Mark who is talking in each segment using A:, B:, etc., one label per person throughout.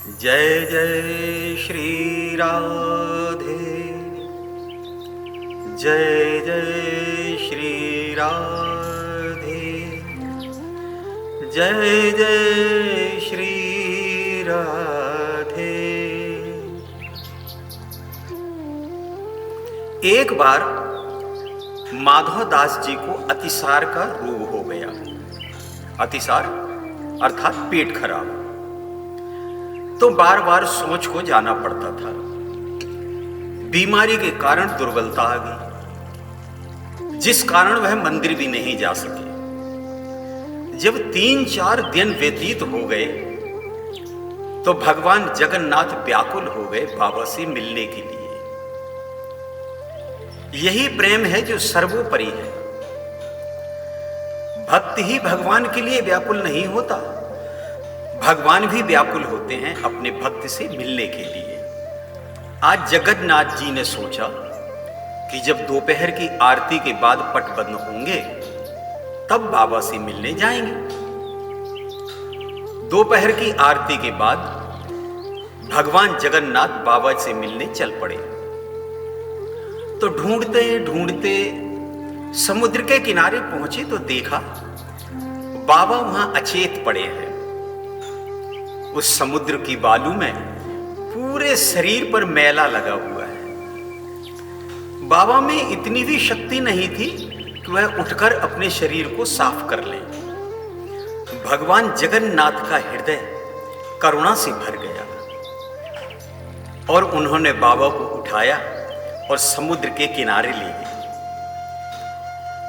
A: जय जय श्री राधे, जय जय श्री राधे, जय जय श्री राधे। एक बार माधव दास जी को अतिसार का रोग हो गया। अतिसार अर्थात पेट खराब। तो बार बार सोच को जाना पड़ता था। बीमारी के कारण दुर्बलता आ गई, जिस कारण वह मंदिर भी नहीं जा सके। जब 3-4 दिन व्यतीत हो गए तो भगवान जगन्नाथ व्याकुल हो गए बाबा से मिलने के लिए। यही प्रेम है जो सर्वोपरि है। भक्त ही भगवान के लिए व्याकुल नहीं होता, भगवान भी व्याकुल होते हैं अपने भक्त से मिलने के लिए। आज जगन्नाथ जी ने सोचा कि जब दोपहर की आरती के बाद पट बंद होंगे तब बाबा से मिलने जाएंगे। दोपहर की आरती के बाद भगवान जगन्नाथ बाबा से मिलने चल पड़े। तो ढूंढते ढूंढते समुद्र के किनारे पहुंचे तो देखा बाबा वहां अचेत पड़े हैं। उस समुद्र की बालू में पूरे शरीर पर मैला लगा हुआ है। बाबा में इतनी भी शक्ति नहीं थी कि वह उठकर अपने शरीर को साफ कर लें। भगवान जगन्नाथ का हृदय करुणा से भर गया और उन्होंने बाबा को उठाया और समुद्र के किनारे ले गए।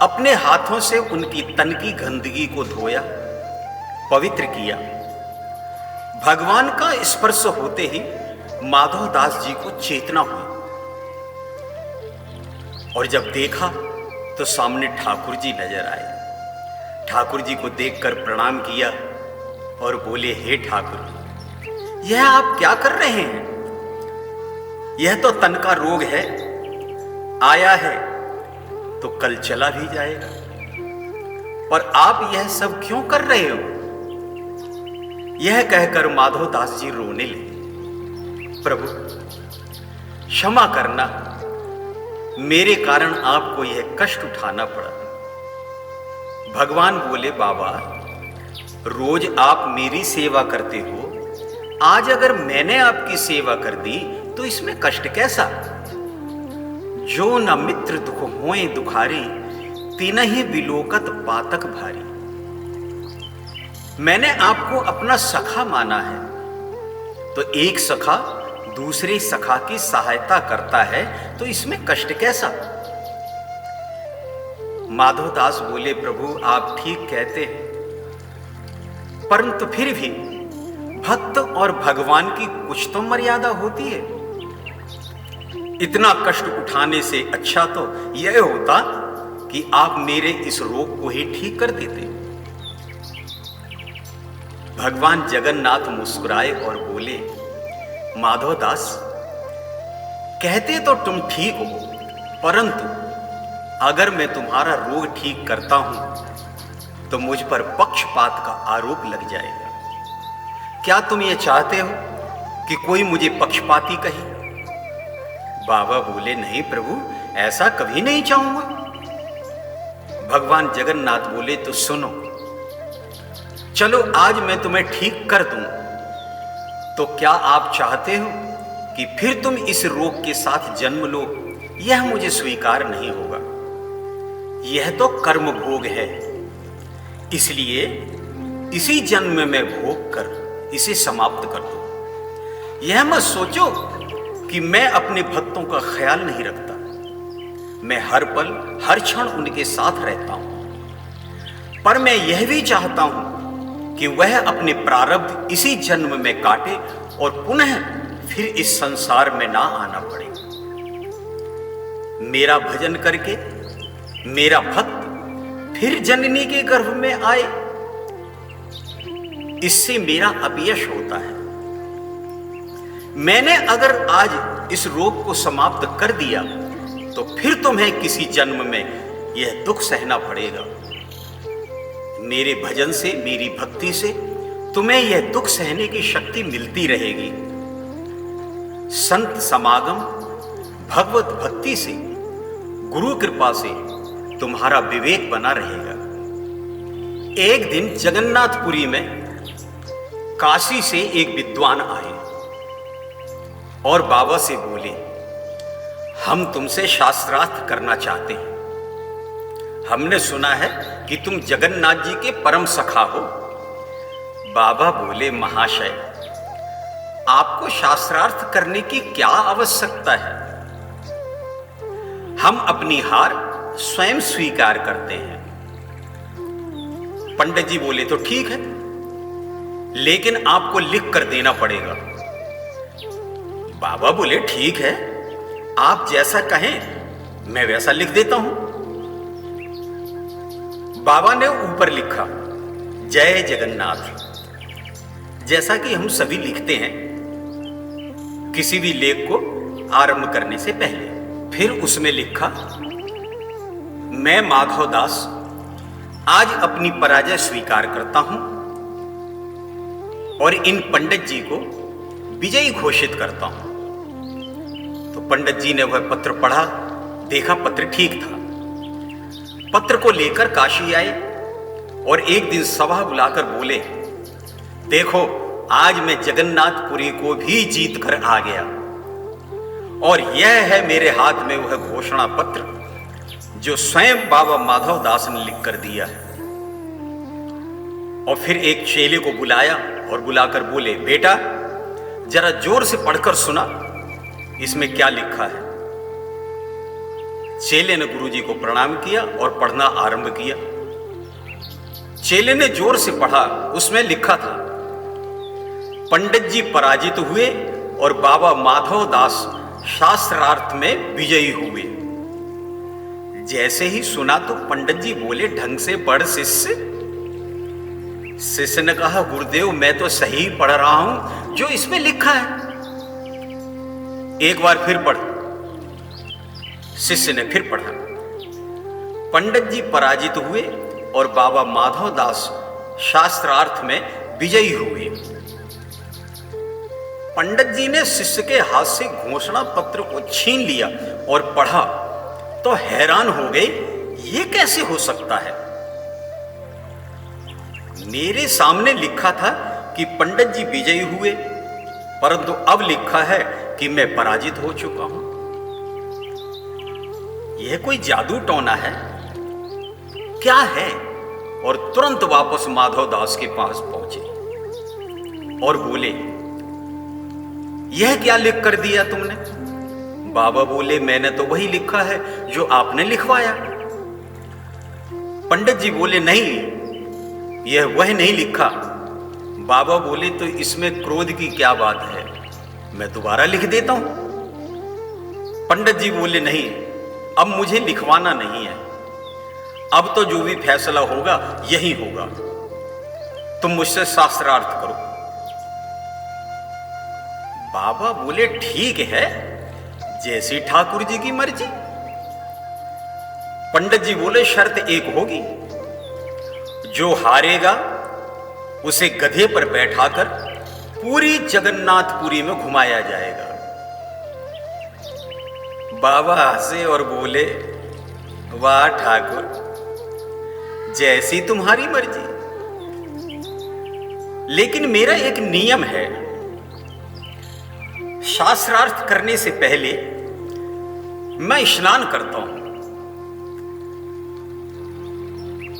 A: अपने हाथों से उनकी तन की गंदगी को धोया, पवित्र किया। भगवान का स्पर्श होते ही माधव दास जी को चेतना हुई और जब देखा तो सामने ठाकुर जी नजर आए। ठाकुर जी को देखकर प्रणाम किया और बोले, हे ठाकुर, यह आप क्या कर रहे हैं? यह तो तन का रोग है, आया है तो कल चला भी जाएगा, और आप यह सब क्यों कर रहे हो? यह कहकर माधव दास जी रोने लगे। प्रभु क्षमा करना, मेरे कारण आपको यह कष्ट उठाना पड़ा। भगवान बोले, बाबा रोज आप मेरी सेवा करते हो, आज अगर मैंने आपकी सेवा कर दी तो इसमें कष्ट कैसा? जो न मित्र दुख होए दुखारी, तिनहि बिलोकत पातक भारी। मैंने आपको अपना सखा माना है, तो एक सखा दूसरे सखा की सहायता करता है तो इसमें कष्ट कैसा? माधव दास बोले, प्रभु आप ठीक कहते हैं, परंतु फिर भी भक्त और भगवान की कुछ तो मर्यादा होती है। इतना कष्ट उठाने से अच्छा तो यह होता कि आप मेरे इस रोग को ही ठीक कर देते। भगवान जगन्नाथ मुस्कुराए और बोले, माधव दास कहते तो तुम ठीक हो, परंतु अगर मैं तुम्हारा रोग ठीक करता हूं तो मुझ पर पक्षपात का आरोप लग जाएगा। क्या तुम ये चाहते हो कि कोई मुझे पक्षपाती कहे? बाबा बोले, नहीं प्रभु, ऐसा कभी नहीं चाहूंगा। भगवान जगन्नाथ बोले, तो सुनो, चलो आज मैं तुम्हें ठीक कर दूं, तो क्या आप चाहते हो कि फिर तुम इस रोग के साथ जन्म लो? यह मुझे स्वीकार नहीं होगा। यह तो कर्म भोग है, इसलिए इसी जन्म में भोग कर इसे समाप्त कर दो। यह मत सोचो कि मैं अपने भक्तों का ख्याल नहीं रखता। मैं हर पल हर क्षण उनके साथ रहता हूं, पर मैं यह भी चाहता हूं कि वह अपने प्रारब्ध इसी जन्म में काटे और पुनः फिर इस संसार में ना आना पड़े। मेरा भजन करके मेरा भक्त फिर जननी के गर्भ में आए, इससे मेरा अपयश होता है। मैंने अगर आज इस रोग को समाप्त कर दिया तो फिर तुम्हें किसी जन्म में यह दुख सहना पड़ेगा। मेरे भजन से, मेरी भक्ति से तुम्हें यह दुख सहने की शक्ति मिलती रहेगी। संत समागम, भगवत भक्ति से, गुरु कृपा से तुम्हारा विवेक बना रहेगा। एक दिन जगन्नाथपुरी में काशी से एक विद्वान आए और बाबा से बोले, हम तुमसे शास्त्रार्थ करना चाहते हैं। हमने सुना है कि तुम जगन्नाथ जी के परम सखा हो। बाबा बोले, महाशय, आपको शास्त्रार्थ करने की क्या आवश्यकता है? हम अपनी हार स्वयं स्वीकार करते हैं। पंडित जी बोले, तो ठीक है, लेकिन आपको लिख कर देना पड़ेगा। बाबा बोले, ठीक है, आप जैसा कहें मैं वैसा लिख देता हूं। बाबा ने ऊपर लिखा, जय जगन्नाथ। जैसा कि हम सभी लिखते हैं किसी भी लेख को आरंभ करने से पहले। फिर उसमें लिखा, मैं माधव दास आज अपनी पराजय स्वीकार करता हूं और इन पंडित जी को विजयी घोषित करता हूं। तो पंडित जी ने वह पत्र पढ़ा, देखा पत्र ठीक था। पत्र को लेकर काशी आए और एक दिन सभा बुलाकर बोले, देखो, आज मैं जगन्नाथपुरी को भी जीत कर आ गया और यह है मेरे हाथ में वह घोषणा पत्र जो स्वयं बाबा माधव दास ने लिख कर दिया है। और फिर एक चेले को बुलाया और बुलाकर बोले, बेटा, जरा जोर से पढ़कर सुना, इसमें क्या लिखा है। चेले ने गुरुजी को प्रणाम किया और पढ़ना आरंभ किया। चेले ने जोर से पढ़ा। उसमें लिखा था, पंडित जी पराजित हुए और बाबा माधव दास शास्त्रार्थ में विजयी हुए। जैसे ही सुना तो पंडित जी बोले, ढंग से पढ़ शिष्य। शिष्य ने कहा, गुरुदेव, मैं तो सही पढ़ रहा हूं जो इसमें लिखा है। एक बार फिर पढ़। शिष्य ने फिर पढ़ा, पंडित जी पराजित हुए और बाबा माधव दास शास्त्रार्थ में विजयी हुए। पंडित जी ने शिष्य के हाथ से घोषणा पत्र को छीन लिया और पढ़ा तो हैरान हो गए, ये कैसे हो सकता है। मेरे सामने लिखा था कि पंडित जी विजयी हुए, परंतु अब लिखा है कि मैं पराजित हो चुका हूं। यह कोई जादू टोना है क्या है? और तुरंत वापस माधव दास के पास पहुंचे और बोले, यह क्या लिख कर दिया तुमने? बाबा बोले, मैंने तो वही लिखा है जो आपने लिखवाया। पंडित जी बोले, नहीं, यह वह नहीं लिखा। बाबा बोले, तो इसमें क्रोध की क्या बात है, मैं दोबारा लिख देता हूं। पंडित जी बोले, नहीं, अब मुझे लिखवाना नहीं है, अब तो जो भी फैसला होगा यही होगा, तुम मुझसे शास्त्रार्थ करो। बाबा बोले, ठीक है, जैसी ठाकुर जी की मर्जी। पंडित जी बोले, शर्त एक होगी, जो हारेगा उसे गधे पर बैठाकर पूरी जगन्नाथपुरी में घुमाया जाएगा। बाबा हंसे और बोले, वाह ठाकुर, जैसी तुम्हारी मर्जी, लेकिन मेरा एक नियम है, शास्त्रार्थ करने से पहले मैं स्नान करता हूं,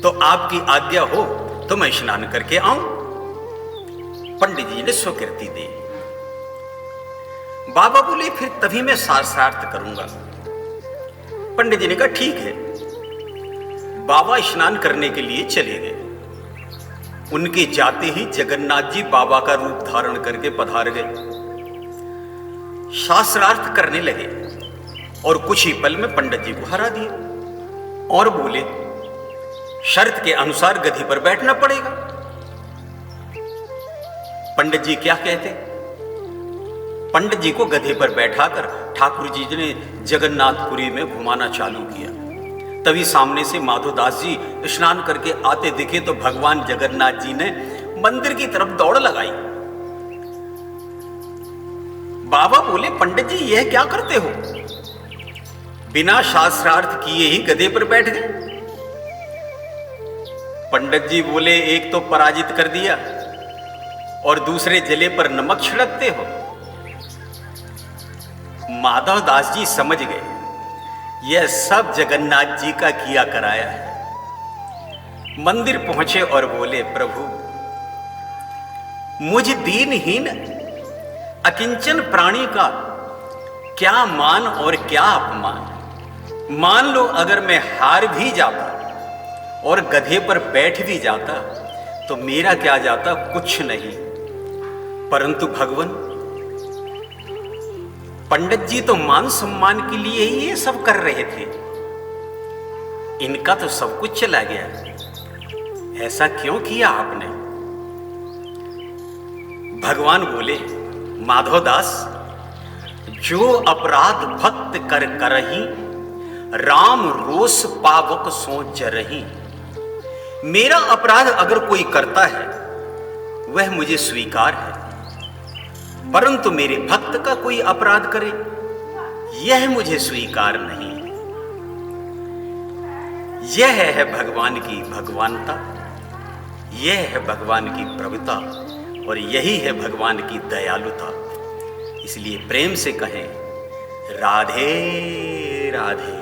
A: तो आपकी आज्ञा हो तो मैं स्नान करके आऊं। पंडित जी ने स्वीकृति दी। बाबा बोले, फिर तभी मैं शास्त्रार्थ करूंगा। पंडित जी ने कहा, ठीक है। बाबा स्नान करने के लिए चले गए। उनके जाते ही जगन्नाथ जी बाबा का रूप धारण करके पधार गए। शास्त्रार्थ करने लगे और कुछ ही पल में पंडित जी को हरा दिया और बोले, शर्त के अनुसार गधी पर बैठना पड़ेगा। पंडित जी क्या कहते? पंडित जी को गधे पर बैठाकर ठाकुर जी ने जगन्नाथपुरी में घुमाना चालू किया। तभी सामने से माधवदास जी स्नान करके आते दिखे तो भगवान जगन्नाथ जी ने मंदिर की तरफ दौड़ लगाई। बाबा बोले, पंडित जी यह क्या करते हो? बिना शास्त्रार्थ किए ही गधे पर बैठ गए। पंडित जी बोले, एक तो पराजित कर दिया और दूसरे जले पर नमक छिड़कते हो। माधव दास जी समझ गए, यह सब जगन्नाथ जी का किया कराया है। मंदिर पहुंचे और बोले, प्रभु मुझ दीनहीन अकिंचन प्राणी का क्या मान और क्या अपमान। मान लो अगर मैं हार भी जाता और गधे पर बैठ भी जाता तो मेरा क्या जाता, कुछ नहीं। परंतु भगवान, पंडित जी तो मान सम्मान के लिए ही ये सब कर रहे थे, इनका तो सब कुछ चला गया। ऐसा क्यों किया आपने? भगवान बोले, माधवदास, जो अपराध भक्त कर करही, राम रोष पावक सो जरही। मेरा अपराध अगर कोई करता है वह मुझे स्वीकार है, परंतु मेरे भक्त का कोई अपराध करे यह मुझे स्वीकार नहीं। यह है भगवान की भगवानता, यह है भगवान की प्रभुता और यही है भगवान की दयालुता। इसलिए प्रेम से कहें, राधे राधे।